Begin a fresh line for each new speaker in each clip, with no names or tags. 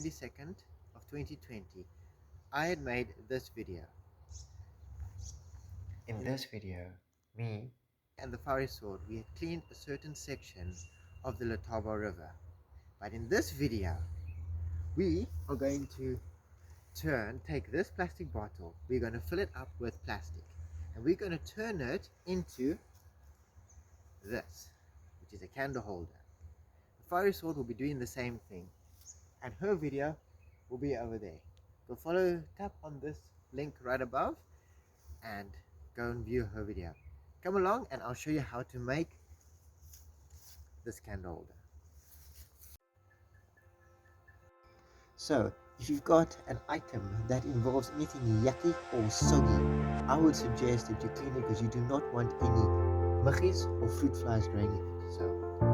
22nd of 2020, I had made this video. In this video, me and the fiery sword, we had cleaned a certain section of the Letaba River. But in this video, we are going to take this plastic bottle, we're going to fill it up with plastic, and we're going to turn it into this, which is a candle holder. The fiery sword will be doing the same thing, and her video will be over there. Go tap on this link right above and go and view her video. Come along and I'll show you how to make this candle holder. So if you've got an item that involves anything yucky or soggy, I would suggest that you clean it, because you do not want any muggies or fruit flies growing in it. So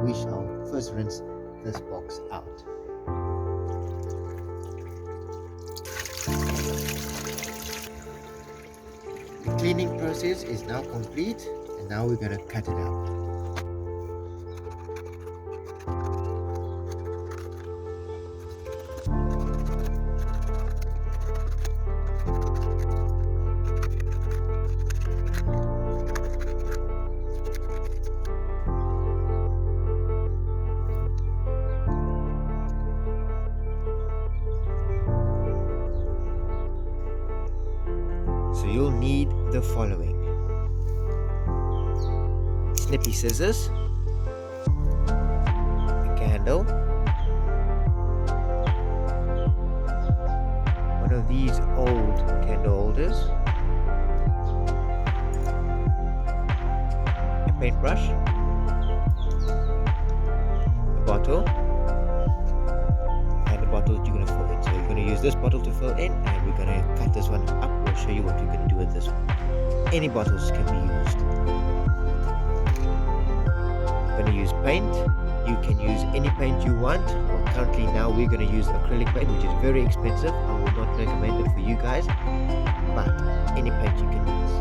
we shall first rinse this box out. The cleaning process is now complete, and now we're going to cut it out. So you'll need the following: snippy scissors, a candle, one of these old candle holders, a paintbrush, a bottle, and a bottle that you're going to fill in. So you're going to use this bottle to fill in, and we're going to cut this one up. We'll show you what you can do with this one. Any bottles can be used. We're going to use paint. You can use any paint you want. Well, currently now we're going to use acrylic paint, which is very expensive. I will not recommend it for you guys, but any paint you can use.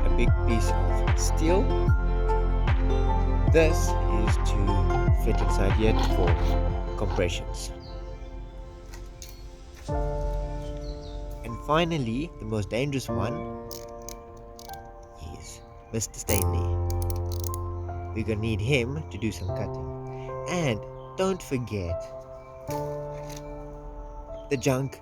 A big piece of steel. This is to fit inside here for compressions. And finally, the most dangerous one is Mr. Stanley. We're gonna need him to do some cutting. And don't forget the junk.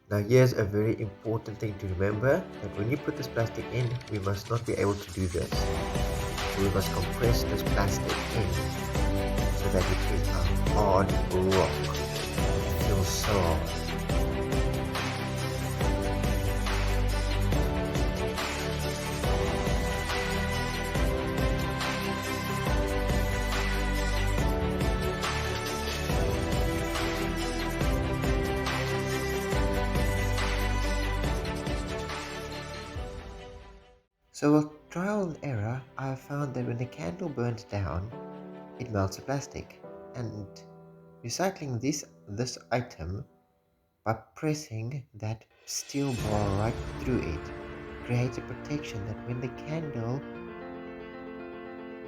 Now here's a very important thing to remember, that when you put this plastic in, we must not be able to do this. So we must compress this plastic in so that it is a hard rock. It feels so hard. So with trial and error, I have found that when the candle burns down, it melts the plastic, and recycling this item by pressing that steel bar right through it creates a protection that when the candle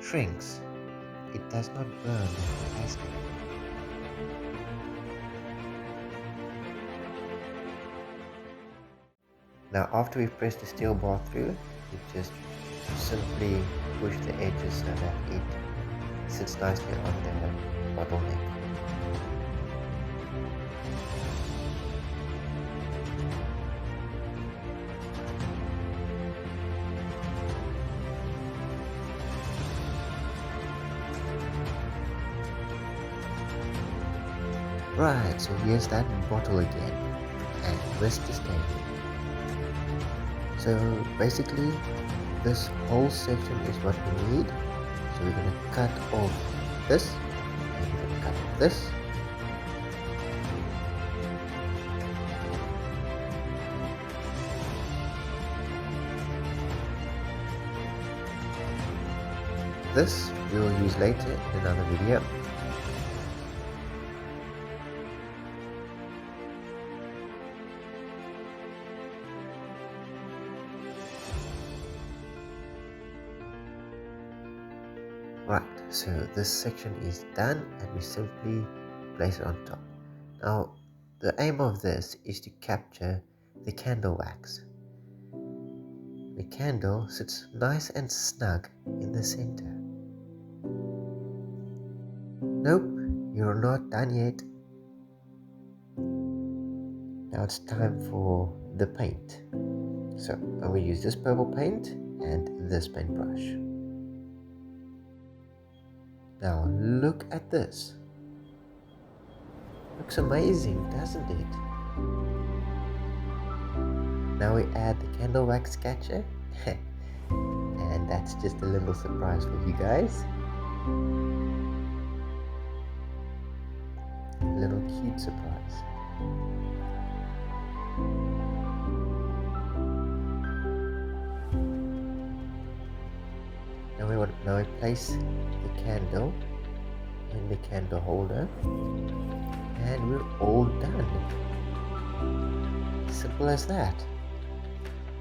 shrinks, it does not burn like the plastic. Now after we've pressed the steel bar through, we just simply push the edges so that it sits nicely on the bottleneck. Right, so here's that bottle again, and rest is stable. So basically, this whole section is what we need. So we're going to cut off this, and we're going to cut off this. This we will use later in another video. Right, so this section is done and we simply place it on top. Now, the aim of this is to capture the candle wax. The candle sits nice and snug in the center. Nope, you're not done yet. Now it's time for the paint. So I'm going to use this purple paint and this paintbrush. Now look at this. Looks amazing, doesn't it? Now we add the candle wax catcher and that's just a little surprise for you guys. A little cute surprise. Now we place the candle in the candle holder and we're all done. Simple as that.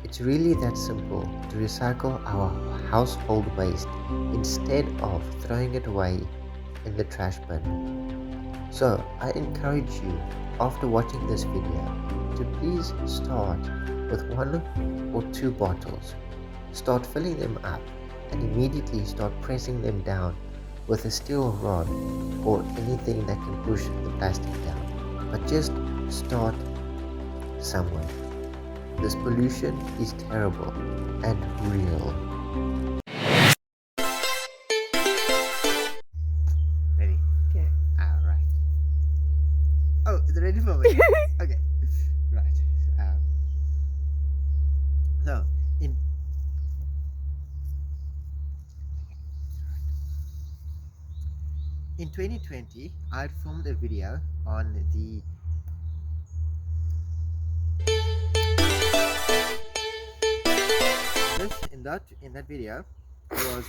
It's really that simple to recycle our household waste instead of throwing it away in the trash bin. So I encourage you, after watching this video, to please start with 1 or 2 bottles. Start filling them up and immediately start pressing them down with a steel rod or anything that can push the plastic down. But just start somewhere. This pollution is terrible and real. Ready? Okay. Alright. Oh, is it ready for me? Okay. Right. So, in 2020, I filmed a video on the in that video was